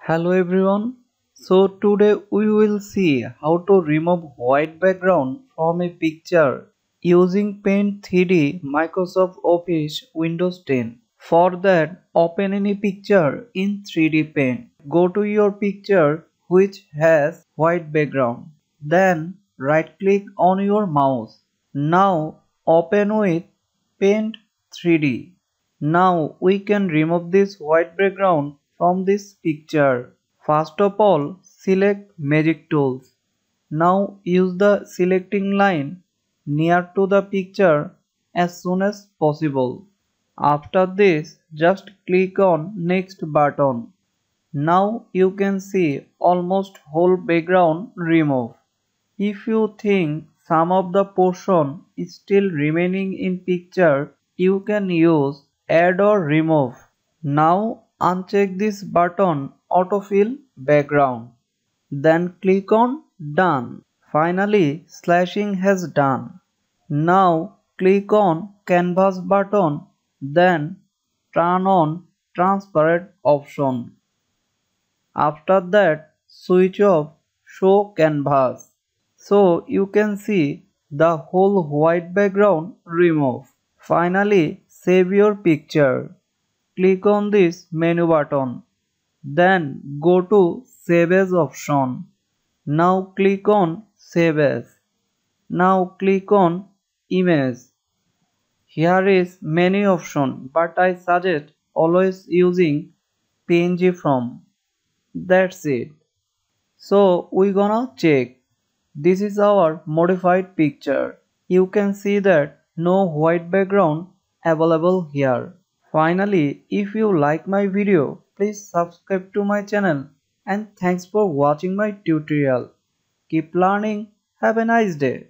Hello everyone. So today we will see how to remove white background from a picture using Paint 3D Microsoft Office Windows 10. For that, open any picture in 3D Paint. Go to your picture which has white background. Then right click on your mouse. Now open with Paint 3D. Now we can remove this white background from this picture. First of all, select Magic Tools. Now use the selecting line near to the picture as soon as possible. After this, just click on Next button. Now you can see almost whole background removed. If you think some of the portion is still remaining in picture, you can use Add or Remove. Now uncheck this button Autofill Background. Then click on Done. Finally, slashing has done. Now click on Canvas button, then turn on Transparent option. After that, switch off Show Canvas. So you can see the whole white background removed. Finally, save your picture. Click on this menu button. Then go to Save As option. Now click on Save As. Now click on Image. Here is many option, but I suggest always using PNG from. That's it. So we gonna check. This is our modified picture. You can see that no white background available here. Finally, if you like my video, please subscribe to my channel and thanks for watching my tutorial. Keep learning. Have a nice day.